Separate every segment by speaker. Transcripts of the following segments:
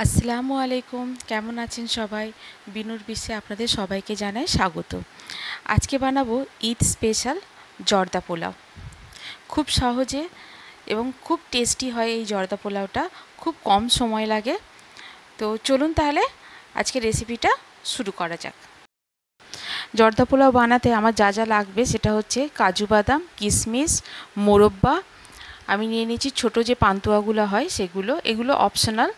Speaker 1: আসসালামু আলাইকুম, কেমন আছেন সবাই? বিনুর বিশ্বে আপনাদের সবাইকে জানাই স্বাগত। আজকে বানাবো ঈদ স্পেশাল জর্দা পোলাও। খুব সহজে এবং খুব টেস্টি হয় এই জর্দা পোলাওটা, খুব কম সময় লাগে। তো চলুন তাহলে আজকে রেসিপিটা শুরু করা যাক। জর্দা পোলাও বানাতে আমার যা যা লাগবে সেটা হচ্ছে কাজু বাদাম, কিশমিশ, মোরব্বা। আমি নিয়ে নিয়েছি ছোটো যে পান্তুয়াগুলো হয় সেগুলো, এগুলো অপশনাল।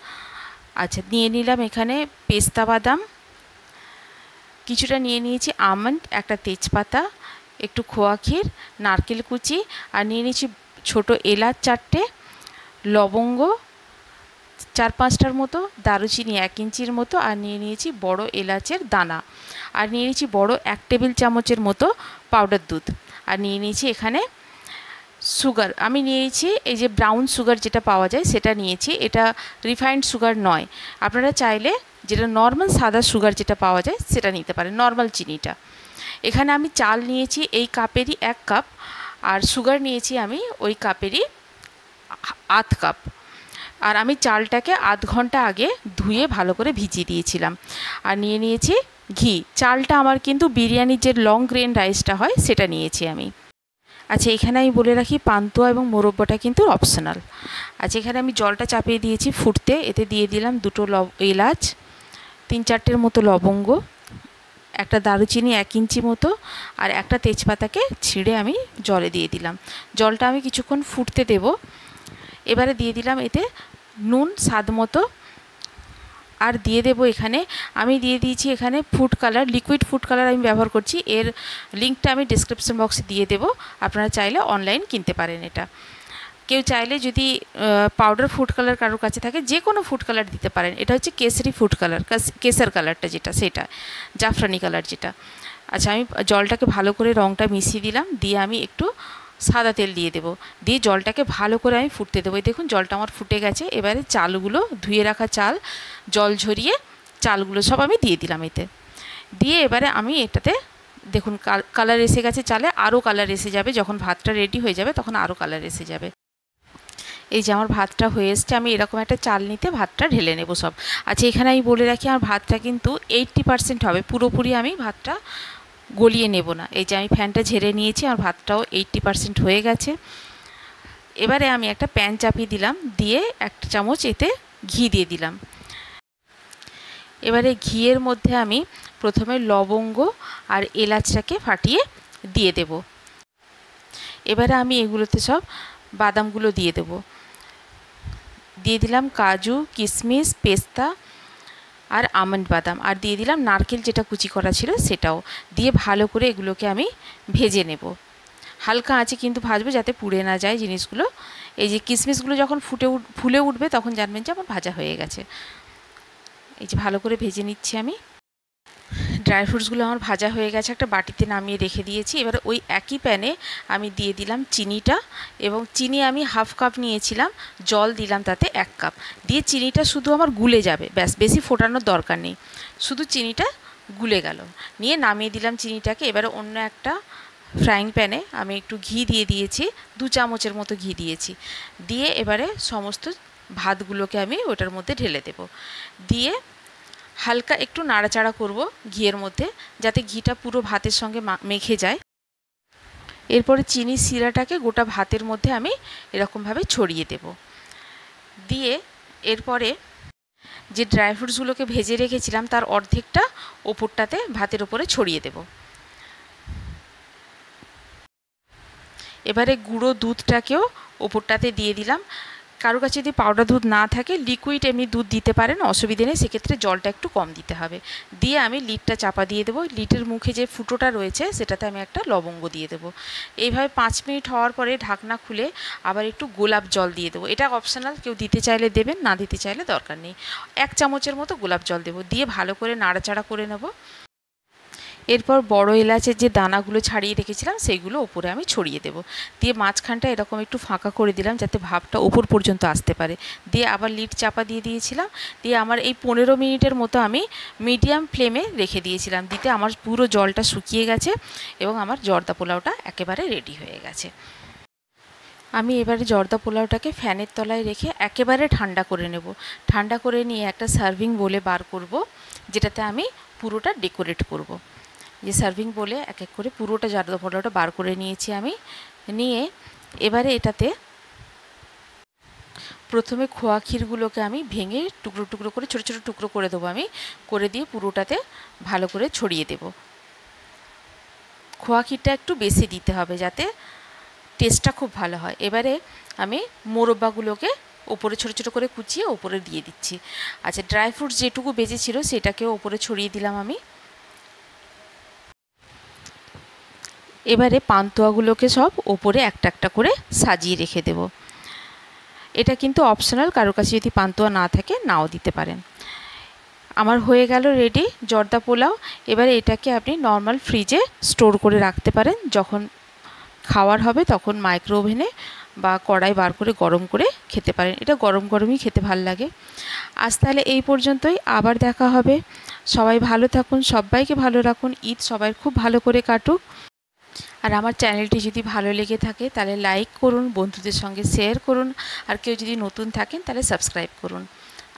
Speaker 1: আচ্ছা, নিয়ে নিলাম এখানে পেস্তা বাদাম, কিছুটা নিয়ে নিয়েছি আমন্ড, একটা তেজপাতা, একটু খোয়া ক্ষীর, নারকেল কুচি, আর নিয়ে নিয়েছি ছোটো এলাচ 4টে, লবঙ্গ 4-5টার মতো, দারুচিনি 1 ইঞ্চির মতো, আর নিয়ে নিয়েছি বড় এলাচের দানা, আর নিয়ে নিয়েছি বড় 1 টেবিল চামচের মতো পাউডার দুধ, আর নিয়ে নিয়েছি এখানে সুগার। আমি নিয়েছি এই যে ব্রাউন সুগার যেটা পাওয়া যায় সেটা নিয়েছি, এটা রিফাইন্ড সুগার নয়। আপনারা চাইলে যেটা নর্মাল সাদা সুগার যেটা পাওয়া যায় সেটা নিতে পারেন, নর্মাল চিনিটা। এখানে আমি চাল নিয়েছি এই কাপেরই 1 কাপ, আর সুগার নিয়েছি আমি ওই কাপেরই আধ কাপ। আর আমি চালটাকে আধ ঘন্টা আগে ধুয়ে ভালো করে ভিজিয়ে দিয়েছিলাম। আর নিয়ে নিয়েছি ঘি। চালটা আমার কিন্তু বিরিয়ানির যে লং গ্রেন রাইসটা হয় সেটা নিয়েছি আমি। আচ্ছা, এখানে আমি বলে রাখি পান্তুয়া এবং মোরব্বাটা কিন্তু অপশনাল। আচ্ছা, এখানে আমি জলটা চাপিয়ে দিয়েছি ফুটতে, এতে দিয়ে দিলাম 2টো এলাচ, 3-4টের মতো লবঙ্গ, একটা দারুচিনি 1 ইঞ্চি মতো, আর একটা তেজপাতাকে ছিঁড়ে আমি জলে দিয়ে দিলাম। জলটা আমি কিছুক্ষণ ফুটতে দেব। এবারে দিয়ে দিলাম এতে নুন স্বাদ মতো, আর দিয়ে দেব এখানে আমি দিয়ে দিয়েছি এখানে food colour, liquid food colour আমি ব্যবহার করছি। এর লিঙ্কটা আমি ডিসক্রিপশন বক্সে দিয়ে দেব, আপনারা চাইলে অনলাইন কিনতে পারেন এটা। কেউ চাইলে যদি পাউডার ফুড কালার কারোর কাছে থাকে, যে কোনো ফুড কালার দিতে পারেন। এটা হচ্ছে কেসরি ফুড কালার, কেসার কালারটা যেটা, সেটা জাফরানি কালার যেটা। আচ্ছা, আমি জলটাকে ভালো করে রঙটা মিশিয়ে দিলাম, দিয়ে আমি একটু সাদা তেল দিয়ে দেবো, দিয়ে জলটাকে ভালো করে আমি ফুটতে দেবো। দেখুন জলটা আমার ফুটে গেছে। এবারে চালগুলো, ধুয়ে রাখা চাল, জল ঝরিয়ে চালগুলো সব আমি দিয়ে দিলাম এতে। দিয়ে এবারে আমি এটাতে দেখুন কালার এসে গেছে চালে, আরও কালার এসে যাবে যখন ভাতটা রেডি হয়ে যাবে, তখন আরও কালার এসে যাবে। এই যে আমার ভাতটা হয়ে এসছে, আমি এরকম একটা চালনিতে ভাতটা ঢেলে নেব সব। আচ্ছা, এখানে আমি বলে রাখি আমার ভাতটা কিন্তু 80% হবে, পুরোপুরি আমি ভাতটা গলিয়ে নেব না। এই যে আমি ফ্যানটা ঝেড়ে নিয়েছি, আমার ভাতটাও 80% হয়ে গেছে। এবারে আমি একটা প্যান চাপিয়ে দিলাম, দিয়ে 1 চামচ এতে ঘি দিয়ে দিলাম। এবারে ঘিয়ের মধ্যে আমি প্রথমে লবঙ্গ আর এলাচটাকে ফাটিয়ে দিয়ে দেব। এবারে আমি এগুলোতে সব বাদামগুলো দিয়ে দেব। দিয়ে দিলাম কাজু, কিশমিশ, পেস্তা আর আমন্ড বাদাম, আর দিয়ে দিলাম নারকেল যেটা কুচি করা ছিল সেটাও দিয়ে ভালো করে এগুলোকে আমি ভেজে নেব। হালকা আঁচে কিন্তু ভাজবো যাতে পুড়ে না যায় জিনিসগুলো। এই যে কিশমিশগুলো যখন ফুলে উঠবে তখন জানবেন যে আমার ভাজা হয়ে গেছে। এই যে ভালো করে ভেজে নিচ্ছি আমি। ড্রাই ফ্রুটসগুলো আমার ভাজা হয়ে গেছে, একটা বাটিতে নামিয়ে রেখে দিয়েছি। এবারে ওই একই প্যানে আমি দিয়ে দিলাম চিনিটা, এবং চিনি আমি হাফ কাপ নিয়েছিলাম, জল দিলাম তাতে 1 কাপ, দিয়ে চিনিটা শুধু আমার গুলে যাবে, ব্যাস, বেশি ফোটানোর দরকার নেই, শুধু চিনিটা গুলে গেল। নিয়ে নামিয়ে দিলাম চিনিটাকে। এবারে অন্য একটা ফ্রাইং প্যানে আমি একটু ঘি দিয়ে দিয়েছি, 2 চামচের মতো ঘি দিয়েছি। দিয়ে এবারে সমস্ত ভাতগুলোকে আমি ওটার মধ্যে ঢেলে দেব, দিয়ে হালকা একটু নাড়াচাড়া করব ঘিয়ের মধ্যে, যাতে ঘিটা পুরো ভাতের সঙ্গে মেখে যায়। এরপরে চিনির শিরাটাকে গোটা ভাতের মধ্যে আমি এরকমভাবে ছড়িয়ে দেব। দিয়ে এরপরে যে ড্রাই ফ্রুটসগুলোকে ভেজে রেখেছিলাম তার অর্ধেকটা ওপরটাতে ভাতের ওপরে ছড়িয়ে দেব। এবারে গুঁড়ো দুধটাকেও ওপরটাতে দিয়ে দিলাম। কারো কাছে যদি পাউডার দুধ না থাকে, লিকুইড এমনি দুধ দিতে পারেন, অসুবিধে নেই, সেক্ষেত্রে জলটা একটু কম দিতে হবে। দিয়ে আমি লিডটা চাপা দিয়ে দেবো। লিডের মুখে যে ফুটোটা রয়েছে সেটাতে আমি একটা লবঙ্গ দিয়ে দেবো। এইভাবে 5 মিনিট হওয়ার পরে ঢাকনা খুলে আবার একটু গোলাপ জল দিয়ে দেবো। এটা অপশনাল, কেউ দিতে চাইলে দেবেন, না দিতে চাইলে দরকার নেই। 1 চামচের মতো গোলাপ জল দেবো, দিয়ে ভালো করে নাড়াচাড়া করে নেব। এরপর বড় এলাচের যে দানাগুলো ছাড়িয়ে রেখেছিলাম সেইগুলো ওপরে আমি ছড়িয়ে দেব। দিয়ে মাঝখানটা এরকম একটু ফাঁকা করে দিলাম যাতে ভাপটা ওপর পর্যন্ত আসতে পারে। দিয়ে আবার লিড চাপা দিয়ে দিয়েছিলাম। দিয়ে আমার এই 15 মিনিটের মতো আমি মিডিয়াম ফ্লেমে রেখে দিয়েছিলাম। দিতে আমার পুরো জলটা শুকিয়ে গেছে এবং আমার জর্দা পোলাওটা একেবারে রেডি হয়ে গেছে। আমি এবারে জর্দা পোলাওটাকে ফ্যানের তলায় রেখে একেবারে ঠান্ডা করে নেব। ঠান্ডা করে নিয়ে একটা সার্ভিং বোলে বার করব, যেটাতে আমি পুরোটা ডেকোরেট করব। যে সার্ভিং বোলে এক এক করে পুরোটা জর্দা পোলাওটা বার করে নিয়েছি আমি। নিয়ে এবারে এটাতে প্রথমে খোয়া ক্ষীরগুলোকে আমি ভেঙে টুকরো টুকরো করে ছোটো ছোটো টুকরো করে দেবো আমি, করে দিয়ে পুরোটাতে ভালো করে ছড়িয়ে দেব। খোয়া ক্ষীরটা একটু বেশি দিতে হবে যাতে টেস্টটা খুব ভালো হয়। এবারে আমি মোরব্বাগুলোকে ওপরে ছোটো ছোটো করে কুচিয়ে ওপরে দিয়ে দিচ্ছি। আচ্ছা, ড্রাই ফ্রুটস যেটুকু বেঁচেছিল সেটাকেও ওপরে ছড়িয়ে দিলাম আমি। এবারে পান্তুয়াগুলোকে সব ওপরে একটা একটা করে সাজিয়ে রেখে দেব। এটা কিন্তু অপশনাল, কারোর কাছে যদি পান্তুয়া না থাকে নাও দিতে পারেন। আমার হয়ে গেল রেডি জর্দা পোলাও। এবারে এটাকে আপনি নর্মাল ফ্রিজে স্টোর করে রাখতে পারেন, যখন খাওয়ার হবে তখন মাইক্রো ওভেনে বা কড়াই বার করে গরম করে খেতে পারেন। এটা গরম গরমই খেতে ভাল লাগে। আজ তাহলে এই পর্যন্তই, আবার দেখা হবে। সবাই ভালো থাকুন, সবাইকে ভালো রাখুন। ঈদ সবাই খুব ভালো করে কাটুক। আর আমার চ্যানেলটি যদি ভালো লেগে থাকে তাহলে লাইক করুন, বন্ধুদের সঙ্গে শেয়ার করুন, আর কেউ যদি নতুন থাকেন তাহলে সাবস্ক্রাইব করুন।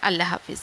Speaker 1: আল্লাহ হাফিজ।